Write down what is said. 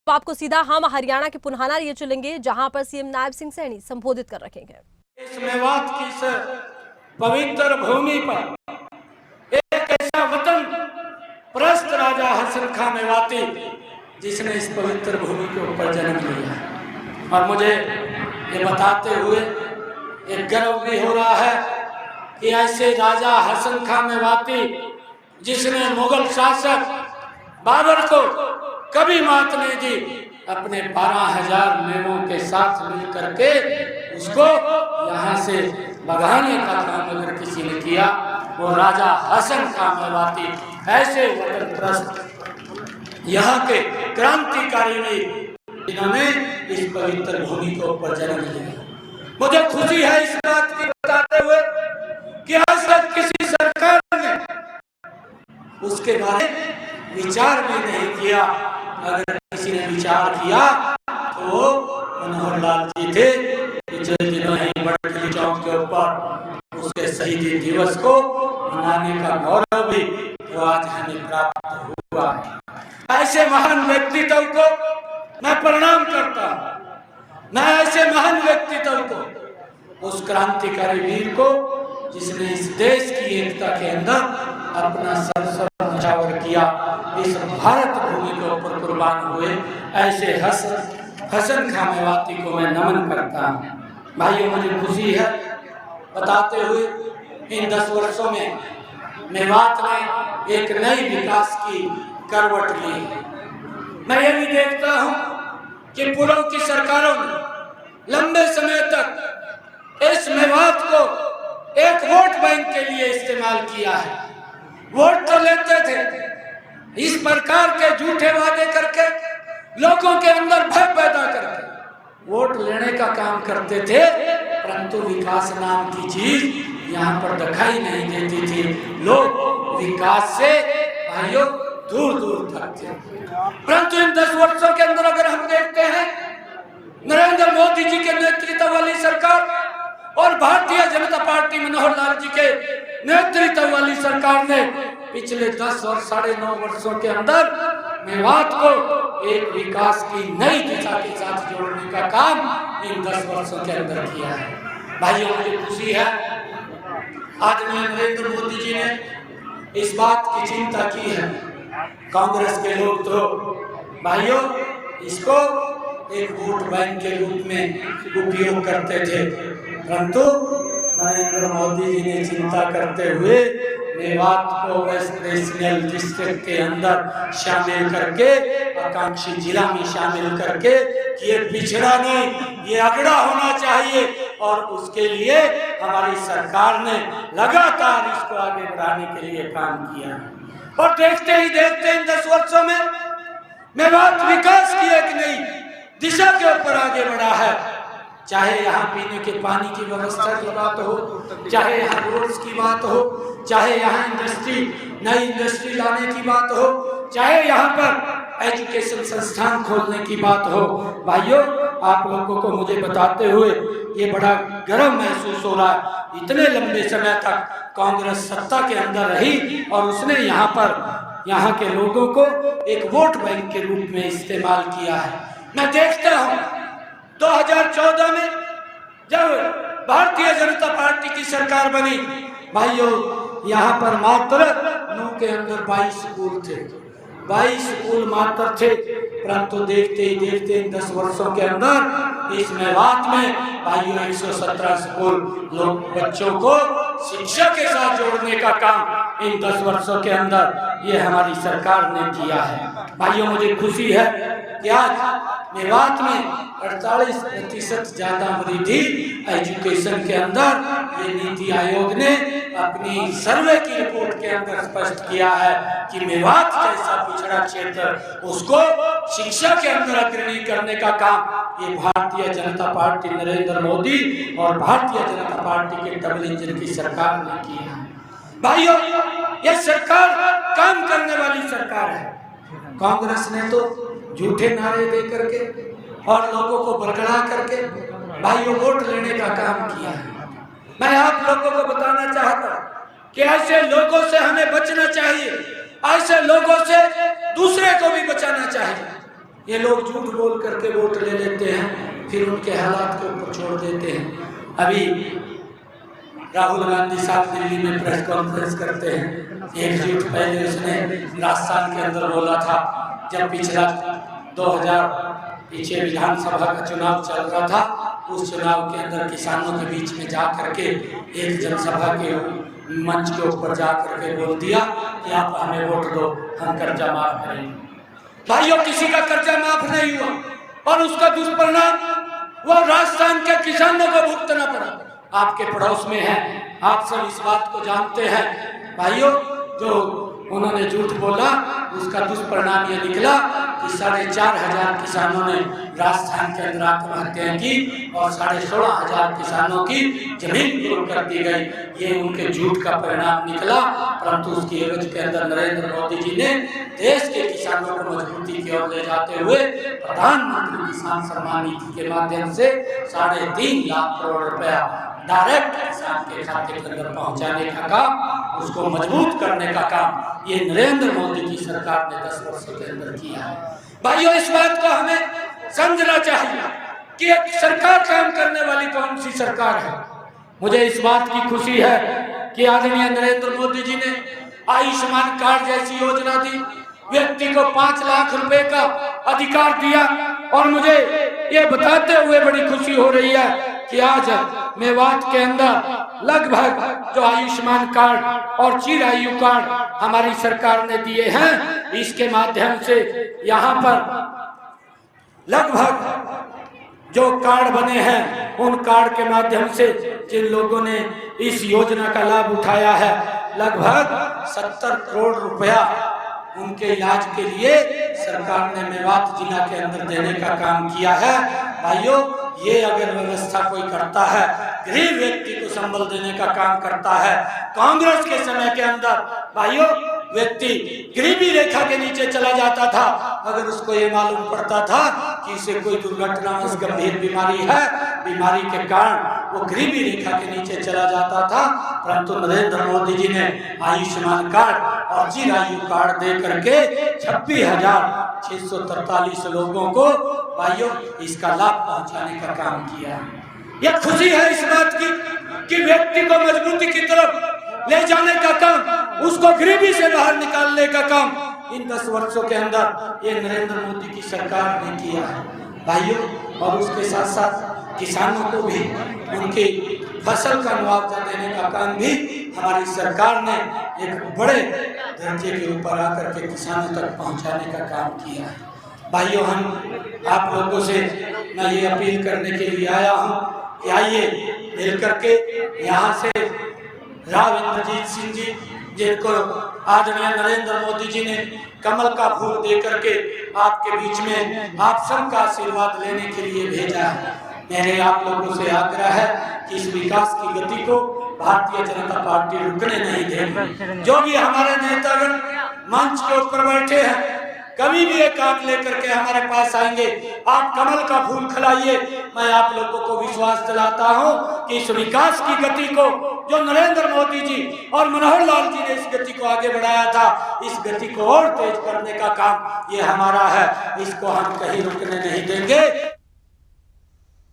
तो आपको सीधा हम हरियाणा के पुन्हाना लिए चलेंगे, जहां पर सीएम नायब सिंह सैनी संबोधित कर रखेंगे। इस मेवात की इस पवित्र भूमि पर एक ऐसा वतन प्रस्त राजा हसन खां मेवाती, जिसने इस पवित्र भूमि के ऊपर जन्म लिया। और मुझे ये बताते हुए एक गर्व भी हो रहा है कि ऐसे राजा हसन खां मेवाती, जिसने मुगल शासक बाबर को कभी मात नहीं दी, अपने 12,000 मेवों के साथ मिल करके उसको यहाँ से भगाने का काम अगर किसी ने किया, वो राजा हसन खां मेवाती। ऐसे वतन प्रस्त यहाँ के क्रांतिकारी ने, जिन्होंने इस पवित्र भूमि के ऊपर जन्म लिया। मुझे खुशी है इस बात की बताते हुए कि आज तक किसी सरकार ने उसके बारे में विचार भी नहीं किया। अगर किसी ने विचार किया तो वो मनोहर लाल जी थे, जिन्होंने बड़े चौक के ऊपर उसके शहीदी दिवस को मनाने का गौरव भी तो आज हमें प्राप्त हुआ है। ऐसे महान व्यक्तित्व को मैं प्रणाम करता हूँ। मैं ऐसे महान व्यक्तित्व को, उस क्रांतिकारी वीर को, जिसने इस देश की एकता के अंदर अपना सर्वस्व न्यौछावर किया, इस भारत भूमि के ऊपर कुर्बान हुए, ऐसे हसन खां मेवाती को मैं नमन करता हूँ। भाइयों, मुझे खुशी है बताते हुए इन 10 वर्षों में मेवात ने एक नई विकास की करवट ली। मैं ये भी देखता हूँ कि पूर्व की सरकारों ने लंबे समय तक इस मेवात को एक वोट बैंक के लिए इस्तेमाल किया है। वोट तो लेते थे, इस प्रकार के झूठे वादे करके लोगों के अंदर भय पैदा करके वोट लेने का काम करते थे, परंतु विकास नाम की चीज यहाँ पर दिखाई नहीं देती थी। लोग विकास से भाइयों दूर दूर तक थे। परंतु इन 10 वर्षों के अंदर अगर हम देखते हैं, नरेंद्र मोदी जी के नेतृत्व वाली सरकार और भारतीय जनता पार्टी मनोहर लाल जी के नेतृत्व वाली सरकार ने पिछले 10 और 9.5 वर्षों के अंदर मेवात को एक विकास की नई दिशा के साथ जोड़ने का काम इन 10 वर्षों के अंदर किया है। भाइयों, मुझे खुशी है आज नरेंद्र मोदी जी ने इस बात की चिंता की है। कांग्रेस के लोग तो भाइयों इसको एक वोट बैंक के रूप में उपयोग करते थे, परंतु नरेंद्र मोदी जी ने चिंता करते हुए मेवात को वेस्ट रीजनल डिस्ट्रिक्ट के अंदर शामिल करके, आकांक्षी जिला में शामिल करके, ये पिछड़ा नहीं, ये अगड़ा होना चाहिए। और उसके लिए हमारी सरकार ने लगातार इसको आगे बढ़ाने के लिए काम किया है। और देखते ही देखते इन 10 वर्षों में मेवात विकास की एक नई दिशा के ऊपर आगे बढ़ा है। चाहे यहाँ पीने के पानी की व्यवस्था की बात हो, चाहे यहाँ रोड्स की बात हो, चाहे यहाँ नई इंडस्ट्री लाने की बात हो, चाहे यहाँ पर एजुकेशन संस्थान खोलने की बात हो। भाइयों, आप लोगों को मुझे बताते हुए ये बड़ा गर्व महसूस हो रहा है। इतने लंबे समय तक कांग्रेस सत्ता के अंदर रही और उसने यहाँ के लोगों को एक वोट बैंक के रूप में इस्तेमाल किया है। मैं देखता हूँ 2014 में जब भारतीय जनता पार्टी की सरकार बनी, भाइयों यहाँ पर मात्र नू के अंदर 22 स्कूल थे, 22 स्कूल मात्र थे। परंतु देखते ही देखते इन 10 वर्षों के अंदर इस मेवात में भाइयों 117 स्कूल बच्चों को शिक्षा के साथ जोड़ने का काम इन 10 वर्षों के अंदर ये हमारी सरकार ने किया है। भाइयों, मुझे खुशी है कि आज मेवात में 48% ज्यादा वृद्धि एजुकेशन के अंदर ये नीति आयोग ने अपनी सर्वे की रिपोर्ट के अंदर स्पष्ट किया है कि मेवात जैसा पिछड़ा क्षेत्र उसको शिक्षा के अंदर अग्रणी करने का काम ये भारतीय जनता पार्टी नरेंद्र मोदी और भारतीय जनता पार्टी के डबल इंजन की सरकार ने किया है। भाइयों, यह सरकार काम करने वाली सरकार है। कांग्रेस ने तो झूठे नारे दे करके और लोगों को बरगला करके भाइयों वोट लेने का काम किया है। मैं आप लोगों को बताना चाहता हूं कि ऐसे लोगों से हमें बचना चाहिए, ऐसे लोगों से दूसरे को भी बचाना चाहिए। ये लोग झूठ बोल करके वोट ले लेते हैं, फिर उनके हालात के ऊपर छोड़ देते हैं। अभी राहुल गांधी साहब दिल्ली में प्रेस कॉन्फ्रेंस करते हैं। एक झूठ पहले उसने राजस्थान के अंदर बोला था, जब पिछला 2000 पीछे विधानसभा का चुनाव चल रहा था, उस चुनाव के अंदर किसानों के बीच में जा करके एक जनसभा के मंच के ऊपर जा करके बोल दिया कि आप हमें वोट दो, हम कर्जा माफ करेंगे। भाइयों, किसी का कर्जा माफ नहीं हुआ और उसका दुष्परिणाम वो राजस्थान के किसानों को भुगतना पड़ा। आपके पड़ोस में है, आप सब इस बात को जानते हैं। भाइयों, जो उन्होंने झूठ बोला उसका दुष्परिणाम ये निकला कि 4,500 किसानों ने राजस्थान के अंदर आत्महत्या की और 16,500 किसानों की जमीन गुम कर दी गई। ये उनके झूठ का परिणाम निकला, परंतु उसकी एवज के अंदर नरेंद्र मोदी जी ने देश के किसानों को मजबूती की ओर ले जाते हुए प्रधानमंत्री किसान सम्मान निधि के माध्यम से 3.5 लाख करोड़ रुपया डायरेक्ट किसान के खाते के अंदर पहुंचाने का काम, उसको मजबूत करने का काम ये नरेंद्र मोदी की सरकार ने 10 वर्षों के अंदर किया है। भाइयों, इस बात को हमें समझना चाहिए कि एक सरकार काम करने वाली कौन सी सरकार है। मुझे इस बात की खुशी है कि आदरणीय नरेंद्र मोदी जी ने आयुष्मान कार्ड जैसी योजना दी, व्यक्ति को 5 लाख रुपए का अधिकार दिया। और मुझे ये बताते हुए बड़ी खुशी हो रही है कि आज मेवात के अंदर लगभग जो आयुष्मान कार्ड और चिरायु कार्ड हमारी सरकार ने दिए हैं, इसके माध्यम से यहाँ पर लगभग जो कार्ड बने हैं, उन कार्ड के माध्यम से जिन लोगों ने इस योजना का लाभ उठाया है, लगभग 70 करोड़ रुपया उनके इलाज के लिए सरकार ने मेवात जिला के अंदर देने का काम किया है। भाइयों, ये अगर व्यवस्था कोई करता है, गरीब व्यक्ति को संबल देने का काम करता है। कांग्रेस के समय के अंदर भाइयों, व्यक्ति गरीबी रेखा के नीचे चला जाता था अगर उसको ये मालूम पड़ता था कि इसे कोई दुर्घटना, गंभीर बीमारी है, बीमारी के कारण वो गरीबी रेखा के नीचे चला जाता था। परंतु नरेंद्र मोदी जी ने आयुष्मान कार्ड और चिरायु कार्ड दे करके 26,643 लोगों को भाइयों इसका लाभ पहुंचाने का काम किया। यह खुशी है इस बात की कि व्यक्ति को मजबूती की तरफ ले जाने का काम, उसको गरीबी से बाहर निकालने का काम इन 10 वर्षों के अंदर ये नरेंद्र मोदी की सरकार ने किया है भाइयों। और उसके साथ साथ किसानों को भी उनकी फसल का मुआवजा देने का काम भी हमारी सरकार ने एक बड़े दर्जे के ऊपर आकर के किसानों तक पहुंचाने का काम किया है। भाइयों, हम आप लोगों से मैं ये अपील करने के लिए आया हूँ कि आइए मिल करके यहाँ से राव इंद्रजीत सिंह जी, जिनको आदरणीय नरेंद्र मोदी जी ने कमल का फूल दे करके आपके बीच में आप सबका आशीर्वाद लेने के लिए भेजा है। मेरे आप लोगों से आग्रह है कि इस विकास की गति को भारतीय जनता पार्टी रुकने नहीं देगी। जो भी हमारे नेतागण मंच के ऊपर बैठे हैं, कभी भी एक काम लेकर के हमारे पास आएंगे, आप कमल का फूल खिलाइए। मैं आप लोगों को विश्वास दिलाता हूं कि इस विकास की गति को जो नरेंद्र मोदी जी और मनोहर लाल जी ने इस गति को आगे बढ़ाया था, इस गति को और तेज करने का काम ये हमारा है। इसको हम कहीं रुकने नहीं देंगे।